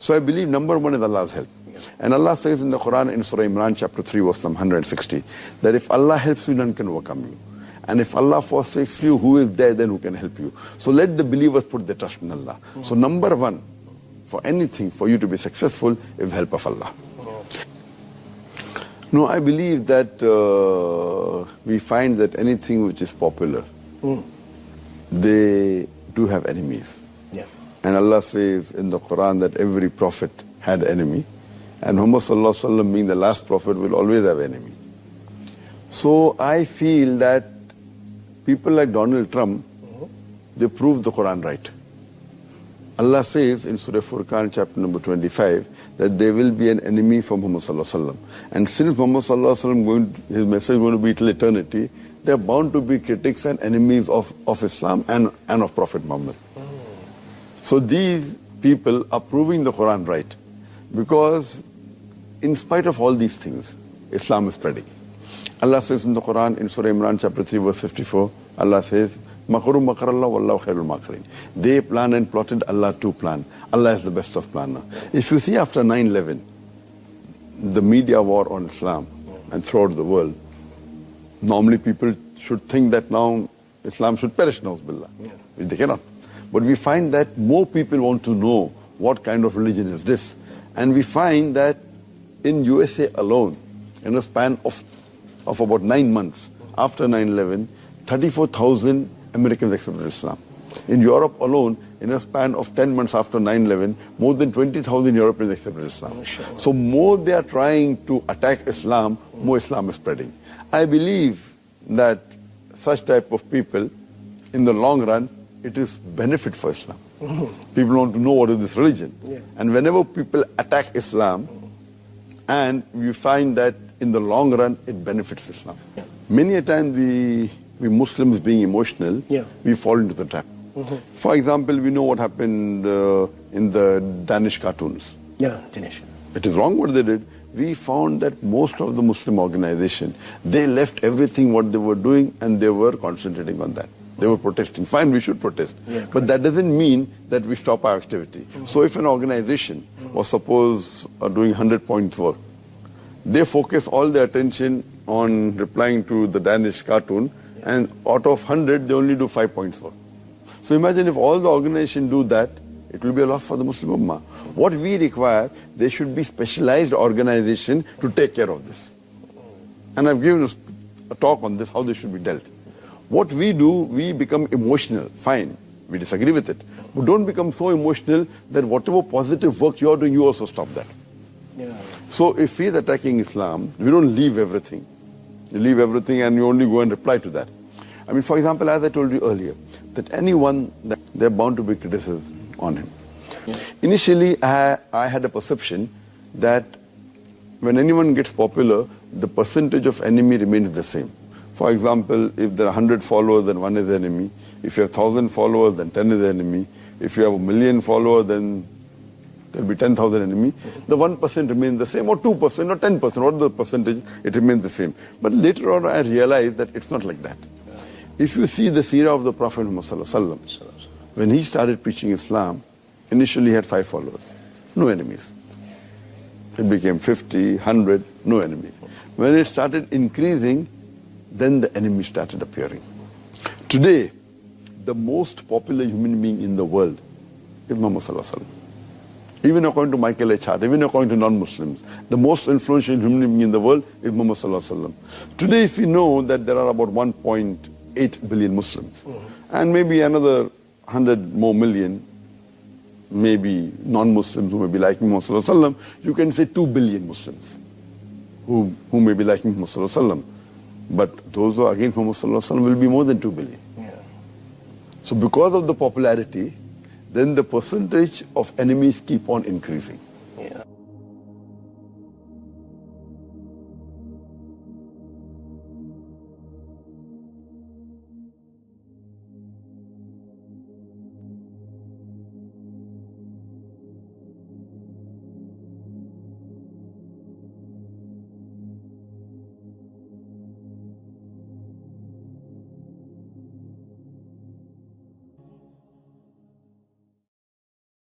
So I believe number one is Allah's help. And Allah says in the Quran in Surah Imran chapter 3 verse number 160 that if Allah helps you, none can overcome you. And if Allah forsakes you, who is there then who can help you? So let the believers put their trust in Allah. So number one, for anything, for you to be successful, is the help of Allah. No, I believe that we find that anything which is popular, they do have enemies. Yeah. And Allah says in the Quran that every prophet had enemy. And Muhammad Sallallahu Alaihi Wasallam being the last prophet will always have enemy. So I feel that people like Donald Trump, they prove the Quran right. Allah says in Surah Furqan chapter number 25 that there will be an enemy for Muhammad Sallallahu Alaihi Wasallam. And since Muhammad Sallallahu Alaihi Wasallam, his message is going to be till eternity, there are bound to be critics and enemies of Islam and of Prophet Muhammad. So these people are proving the Quran right. Because in spite of all these things, Islam is spreading. Allah says in the Quran, in Surah Imran chapter 3 verse 54, Allah says, Makaru makarallah wallahu khairul makirin. They plan and plotted, Allah too plan. Allah is the best of planner. If you see after 9/11, the media war on Islam and throughout the world, normally people should think that now Islam should perish, na'uzubillah. They cannot. But we find that more people want to know what kind of religion is this. And we find that in USA alone, in a span of about 9 months, after 9/11, 34,000 Americans accepted Islam. In Europe alone, in a span of 10 months after 9/11, more than 20,000 Europeans accepted Islam. So more they are trying to attack Islam, more Islam is spreading. I believe that such type of people, in the long run, it is benefit for Islam. People want to know what is this religion. And whenever people attack Islam, and we find that in the long run, it benefits Islam. Many a time we Muslims being emotional, we fall into the trap. For example, we know what happened in the Danish cartoons. Yeah, Danish. It is wrong what they did. We found that most of the Muslim organization, they left everything what they were doing and they were concentrating on that. They were protesting. Fine, we should protest. But that doesn't mean that we stop our activity. So if an organization was suppose doing 100 points work, they focus all their attention on replying to the Danish cartoon, and out of 100, they only do 5 points work. So imagine if all the organization do that, it will be a loss for the Muslim Ummah. What we require, there should be specialized organization to take care of this. And I've given a talk on this, how this should be dealt. What we do, we become emotional. Fine, we disagree with it. But don't become so emotional that whatever positive work you are doing, you also stop that. So if he is attacking Islam, we don't leave everything. You leave everything and you only go and reply to that. I mean, for example, as I told you earlier, that anyone, they're bound to be criticism on him. Initially, I had a perception that when anyone gets popular, the percentage of enemy remains the same. For example, if there are 100 followers, then 1 is the enemy. If you have 1,000 followers, then 10 is the enemy. If you have 1,000,000 followers, then there will be 10,000 enemy. The 1% remains the same, or 2%, or 10%, what the percentage, it remains the same. But later on, I realized that it's not like that. If you see the seerah of the Prophet Muhammad, when he started preaching Islam, initially he had 5 followers, no enemies. It became 50, 100, no enemies. When it started increasing, then the enemy started appearing. Today, the most popular human being in the world is Muhammad Sallallahu Alaihi Wasallam. Even according to Michael H. Hart, even according to non-Muslims, the most influential human being in the world is Muhammad Sallallahu Alaihi Wasallam. Today, if we know that there are about 1.8 billion Muslims, and maybe another 100 more million, maybe non-Muslims who may be like Muhammad Sallallahu Alaihi Wasallam, you can say 2 billion Muslims who may be like Muhammad Sallallahu Alaihi Wasallam. But those who are against Muhammad Sallallahu Alaihi Wasallam will be more than 2 billion. So because of the popularity, then the percentage of enemies keep on increasing.